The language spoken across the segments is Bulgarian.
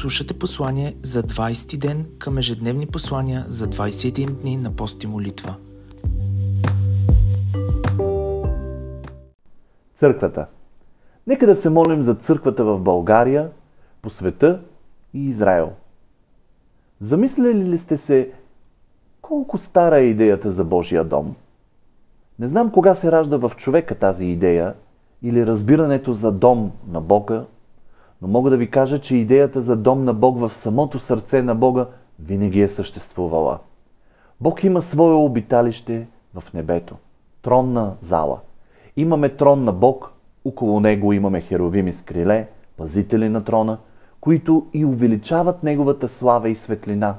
Слушате послание за 20 ден към ежедневни послания за 21 дни на пост и молитва. Църквата. Нека да се молим за църквата в България, по света и Израел. Замисляли ли сте се колко стара е идеята за Божия дом? Не знам кога се ражда в човека тази идея или разбирането за дом на Бога, но мога да ви кажа, че идеята за дом на Бог в самото сърце на Бога винаги е съществувала. Бог има свое обиталище в небето, тронна зала. Имаме трон на Бог, около него имаме херовими с криле, пазители на трона, които и увеличават неговата слава и светлина.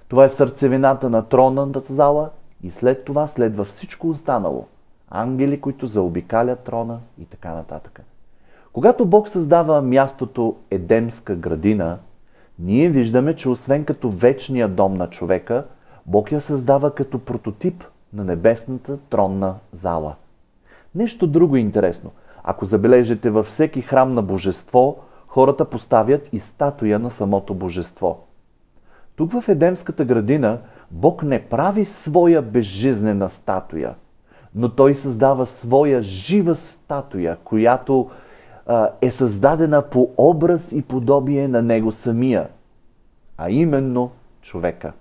Това е сърцевината на тронната зала и след това следва всичко останало. Ангели, които заобикалят трона и така нататък. Когато Бог създава мястото Едемска градина, ние виждаме, че освен като вечния дом на човека, Бог я създава като прототип на небесната тронна зала. Нещо друго интересно. Ако забележите, във всеки храм на божество, хората поставят и статуя на самото божество. Тук в Едемската градина Бог не прави своя безжизнена статуя, но Той създава своя жива статуя, която е създадена по образ и подобие на Него самия, а именно човека.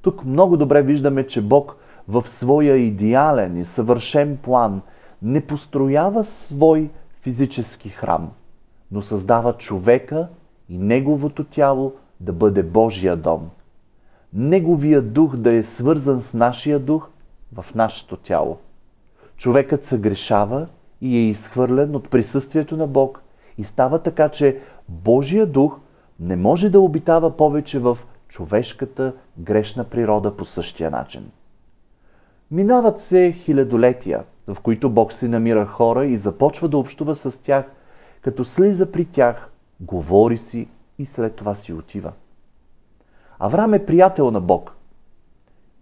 Тук много добре виждаме, че Бог в своя идеален и съвършен план не построява свой физически храм, но създава човека и неговото тяло да бъде Божия дом. Неговия дух да е свързан с нашия дух в нашето тяло. Човекът съгрешава и е изхвърлен от присъствието на Бог и става така, че Божия дух не може да обитава повече в човешката грешна природа по същия начин. Минават се хилядолетия, в които Бог си намира хора и започва да общува с тях, като слиза при тях, говори си и след това си отива. Авраам е приятел на Бог.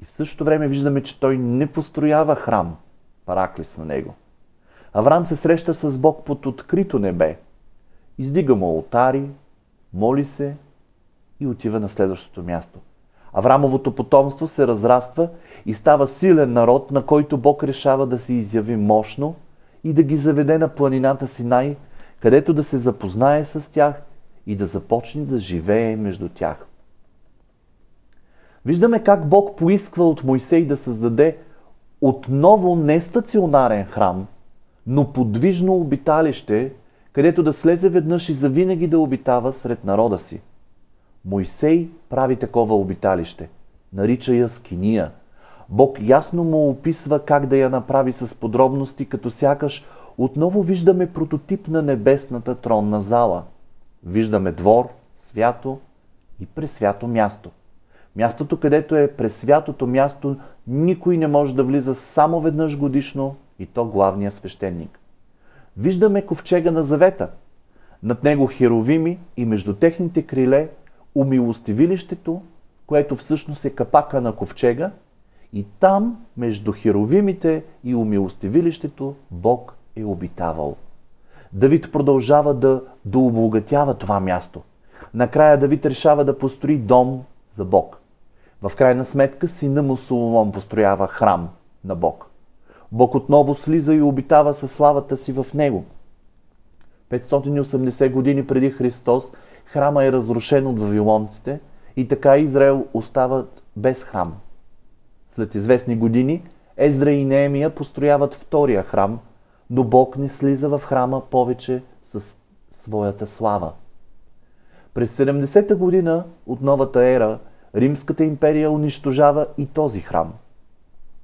И в същото време виждаме, че той не построява храм, параклис на него. Авраам се среща с Бог под открито небе. Издига му олтари, моли се и отива на следващото място. Авраамовото потомство се разраства и става силен народ, на който Бог решава да се изяви мощно и да ги заведе на планината Синай, където да се запознае с тях и да започне да живее между тях. Виждаме как Бог поисква от Мойсей да създаде отново не стационарен храм, но подвижно обиталище, където да слезе веднъж и завинаги да обитава сред народа си. Мойсей прави такова обиталище. Нарича я скиния. Бог ясно му описва как да я направи с подробности, като сякаш отново виждаме прототип на небесната тронна зала. Виждаме двор, свято и пресвято място. Мястото, където е пресвятото място, никой не може да влиза само веднъж годишно, и то главния свещеник. Виждаме ковчега на завета. Над него херовими и между техните криле умилостивилището, което всъщност е капака на ковчега, и там, между херовимите и умилостивилището, Бог е обитавал. Давид продължава да дообогатява това място. Накрая Давид решава да построи дом за Бог. В крайна сметка сина му Соломон построява храм на Бог. Бог отново слиза и обитава със славата си в него. 580 години преди Христос храма е разрушен от вавилонците и така Израел остават без храм. След известни години Ездра и Неемия построяват втория храм, но Бог не слиза в храма повече с своята слава. През 70-та година от новата ера Римската империя унищожава и този храм.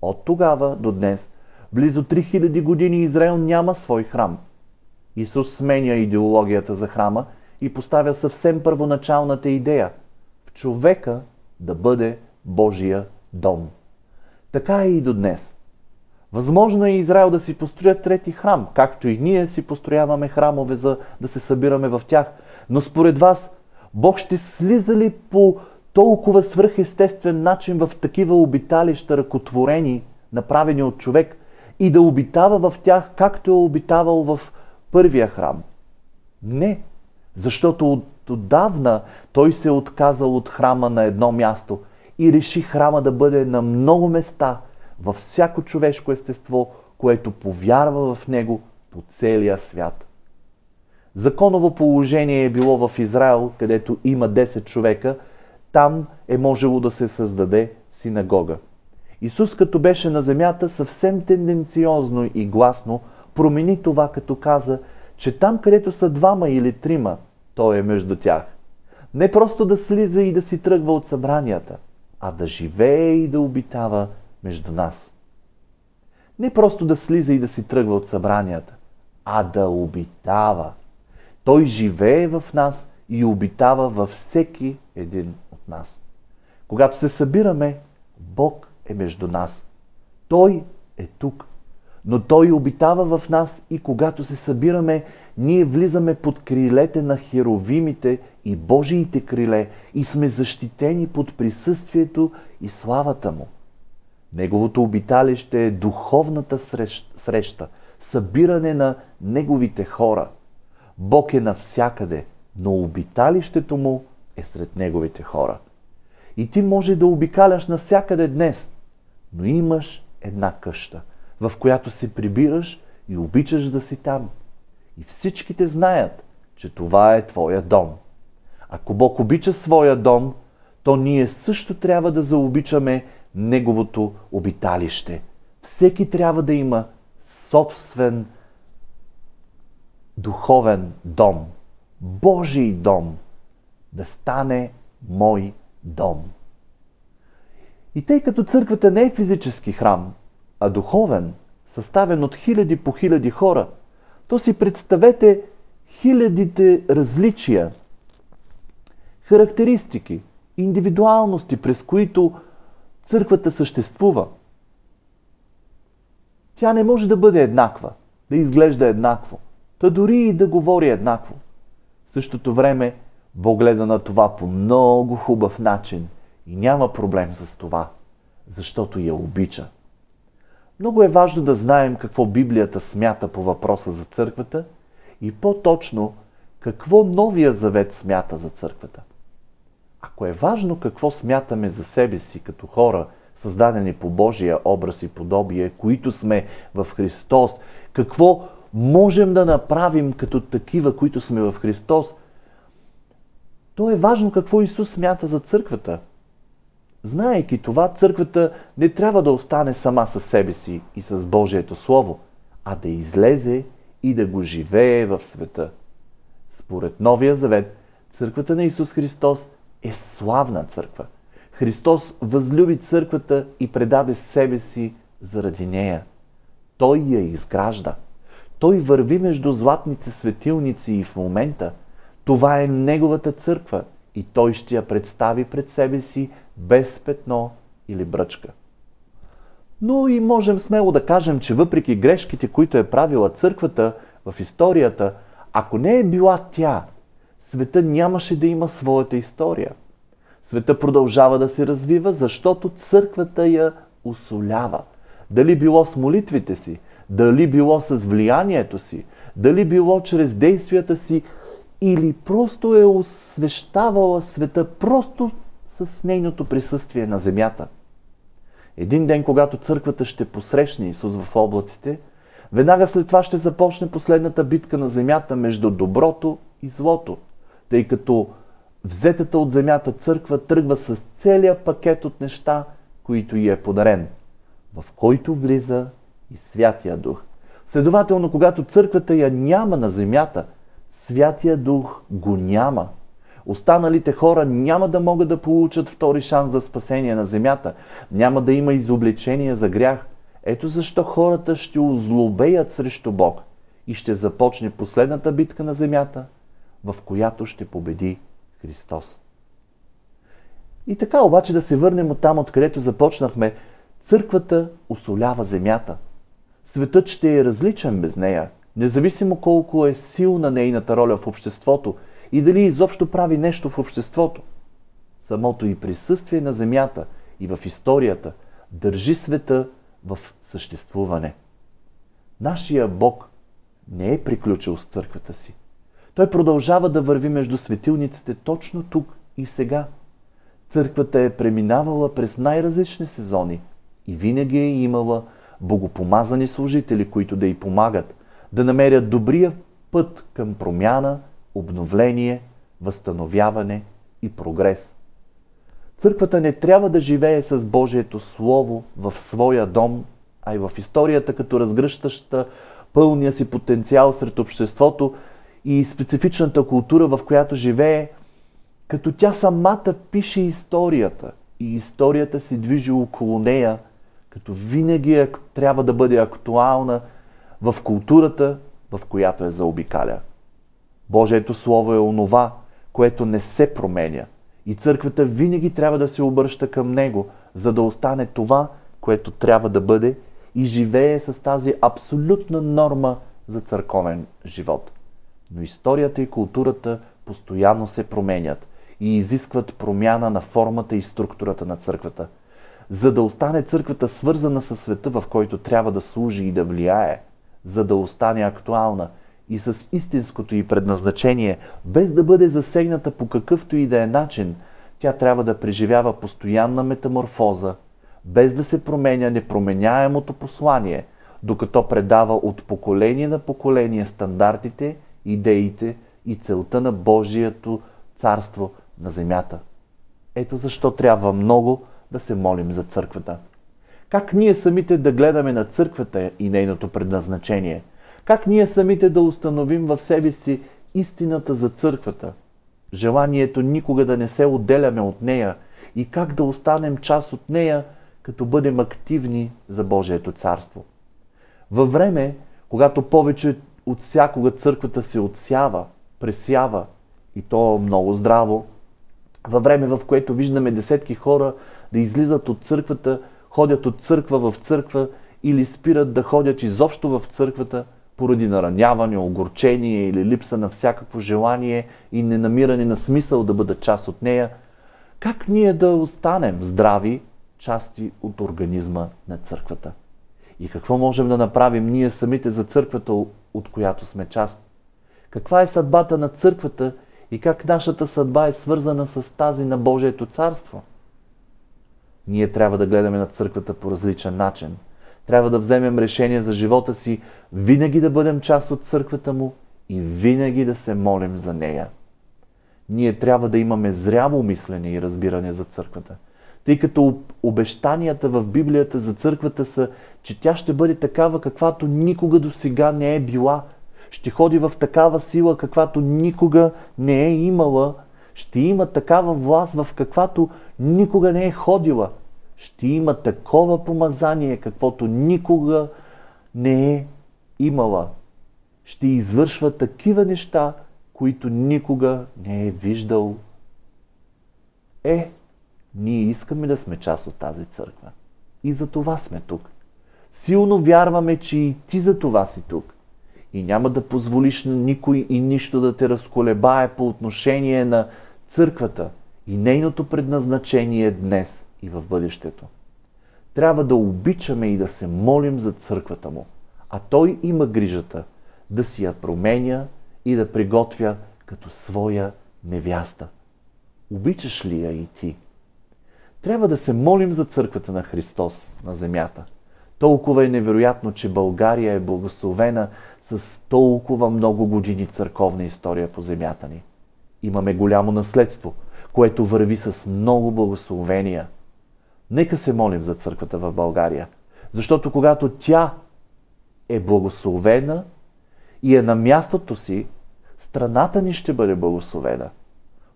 От тогава до днес, близо 3000 години Израел няма свой храм. Исус сменя идеологията за храма и поставя съвсем първоначалната идея в човека да бъде Божия дом. Така е и до днес. Възможно е Израел да си построят трети храм, както и ние си построяваме храмове, за да се събираме в тях. Но според вас, Бог ще слиза ли по толкова свръхестествен начин в такива обиталища, ръкотворени, направени от човек, и да обитава в тях, както е обитавал в първия храм? Не, защото от отдавна той се е отказал от храма на едно място и реши храма да бъде на много места, във всяко човешко естество, което повярва в него по целия свят. Законово положение е било в Израел, където има 10 човека, там е можело да се създаде синагога. Исус, като беше на земята, съвсем тенденциозно и гласно промени това, като каза, че там, където са 2 или 3, той е между тях. Не просто да слиза и да си тръгва от събранията, а да живее и да обитава между нас. Не просто да слиза и да си тръгва от събранията, а да обитава. Той живее в нас и обитава във всеки един от нас. Когато се събираме, Бог е между нас. Той е тук. Но Той обитава в нас и когато се събираме, ние влизаме под крилете на херовимите и Божиите криле и сме защитени под присъствието и славата Му. Неговото обиталище е духовната среща, събиране на Неговите хора. Бог е навсякъде, но обиталището Му е сред Неговите хора. И ти може да обикаляш навсякъде днес, но имаш една къща, в която се прибираш и обичаш да си там. И всичките знаят, че това е твоя дом. Ако Бог обича своя дом, то ние също трябва да заобичаме Неговото обиталище. Всеки трябва да има собствен духовен дом, Божий дом, да стане мой дом. И тъй като църквата не е физически храм, а духовен, съставен от хиляди по хиляди хора, то си представете хилядите различия, характеристики, индивидуалности, през които църквата съществува. Тя не може да бъде еднаква, да изглежда еднакво, та дори и да говори еднакво. В същото време Бог гледа на това по много хубав начин и няма проблем с това, защото я обича. Много е важно да знаем какво Библията смята по въпроса за църквата и по-точно какво Новия Завет смята за църквата. Ако е важно какво смятаме за себе си като хора, създадени по Божия образ и подобие, които сме в Христос, какво можем да направим като такива, които сме в Христос, то е важно какво Исус смята за църквата. Знаейки това, църквата не трябва да остане сама със себе си и с Божието Слово, а да излезе и да го живее в света. Според Новия Завет, църквата на Исус Христос е славна църква. Христос възлюби църквата и предаде себе си заради нея. Той я изгражда. Той върви между златните светилници и в момента това е Неговата църква и Той ще я представи пред себе си без петно или бръчка. Но и можем смело да кажем, че въпреки грешките, които е правила църквата в историята, ако не е била тя, света нямаше да има своята история. Света продължава да се развива, защото църквата я усолява. Дали било с молитвите си, дали било с влиянието си, дали било чрез действията си, или просто е освещавала света просто с нейното присъствие на земята. Един ден, когато църквата ще посрещне Исус в облаците, веднага след това ще започне последната битка на земята между доброто и злото, тъй като взетата от земята църква тръгва с целия пакет от неща, които й е подарен, в който влиза и Святия Дух. Следователно, когато църквата я няма на земята, Святия Дух го няма. Останалите хора няма да могат да получат втори шанс за спасение на земята. Няма да има изобличение за грях. Ето защо хората ще озлобеят срещу Бог и ще започне последната битка на земята, в която ще победи Христос. И така обаче да се върнем от там, откъдето започнахме. Църквата усолява земята. Светът ще е различен без нея, независимо колко е силна нейната роля в обществото и дали изобщо прави нещо в обществото. Самото и присъствие на земята и в историята държи света в съществуване. Нашия Бог не е приключил с църквата си. Той продължава да върви между светилниците точно тук и сега. Църквата е преминавала през най-различни сезони и винаги е имала богопомазани служители, които да й помагат да намерят добрия път към промяна, обновление, възстановяване и прогрес. Църквата не трябва да живее с Божието Слово в своя дом, а и в историята като разгръщаща пълния си потенциал сред обществото и специфичната култура, в която живее, като тя самата пише историята и историята се движи около нея, като винаги трябва да бъде актуална в културата, в която я заобикаля. Божието Слово е онова, което не се променя и църквата винаги трябва да се обръща към него, за да остане това, което трябва да бъде и живее с тази абсолютна норма за църковен живот. Но историята и културата постоянно се променят и изискват промяна на формата и структурата на църквата. За да остане църквата свързана със света, в който трябва да служи и да влияе, за да остане актуална и с истинското й предназначение, без да бъде засегната по какъвто и да е начин, тя трябва да преживява постоянна метаморфоза, без да се променя непроменяемото послание, докато предава от поколение на поколение стандартите, идеите и целта на Божието царство на земята. Ето защо трябва много да се молим за църквата. Как ние самите да гледаме на църквата и нейното предназначение? Как ние самите да установим в себе си истината за църквата? Желанието никога да не се отделяме от нея и как да останем част от нея, като бъдем активни за Божието царство. Във време, когато повече от всякога църквата се отсява, пресява и то много здраво, във време, в което виждаме десетки хора да излизат от църквата, ходят от църква в църква или спират да ходят изобщо в църквата поради нараняване, огорчение или липса на всякакво желание и ненамиране на смисъл да бъдат част от нея, как ние да останем здрави части от организма на църквата? И какво можем да направим ние самите за църквата, от която сме част? Каква е съдбата на църквата и как нашата съдба е свързана с тази на Божието царство? Ние трябва да гледаме на църквата по различен начин. Трябва да вземем решение за живота си, винаги да бъдем част от църквата му и винаги да се молим за нея. Ние трябва да имаме зряло мислене и разбиране за църквата, тъй като обещанията в Библията за църквата са, че тя ще бъде такава, каквато никога досега не е била, ще ходи в такава сила, каквато никога не е имала, ще има такава власт, в каквато никога не е ходила, ще има такова помазание, каквото никога не е имала, ще извършва такива неща, които никога не е виждал. Ние искаме да сме част от тази църква. И за това сме тук. Силно вярваме, че и ти за това си тук. И няма да позволиш на никой и нищо да те разколебае по отношение на църквата и нейното предназначение днес и в бъдещето. Трябва да обичаме и да се молим за църквата му, а той има грижата да си я променя и да приготвя като своя невяста. Обичаш ли я и ти? Трябва да се молим за църквата на Христос на земята. Толкова е невероятно, че България е благословена с толкова много години църковна история по земята ни. Имаме голямо наследство, което върви с много благословения. Нека се молим за църквата в България, защото когато тя е благословена и е на мястото си, страната ни ще бъде благословена.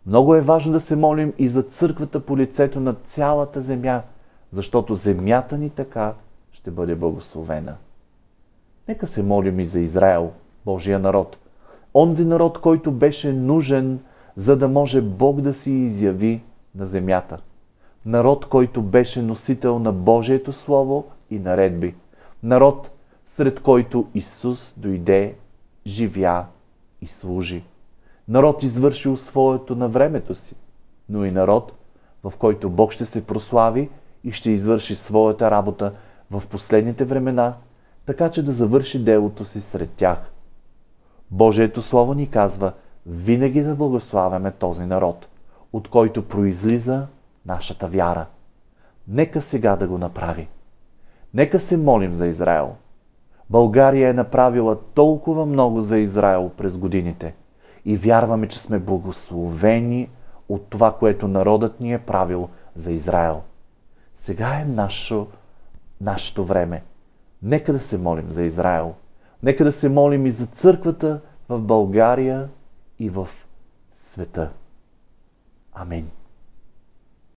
Много е важно да се молим и за църквата по лицето на цялата земя, защото земята ни така ще бъде благословена. Нека се молим и за Израел, Божия народ. Онзи народ, който беше нужен, за да може Бог да си изяви на земята. Народ, който беше носител на Божието Слово и наредби. Народ, сред който Исус дойде, живя и служи. Народ, извършил своето на времето си, но и народ, в който Бог ще се прослави и ще извърши своята работа в последните времена, така че да завърши делото си сред тях. Божието Слово ни казва винаги да благославяме този народ, от който произлиза нашата вяра. Нека сега да го направи. Нека се молим за Израел. България е направила толкова много за Израел през годините и вярваме, че сме благословени от това, което народът ни е правил за Израел. Сега е нашето време. Нека да се молим за Израел. Нека да се молим и за църквата в България и в света. Амин.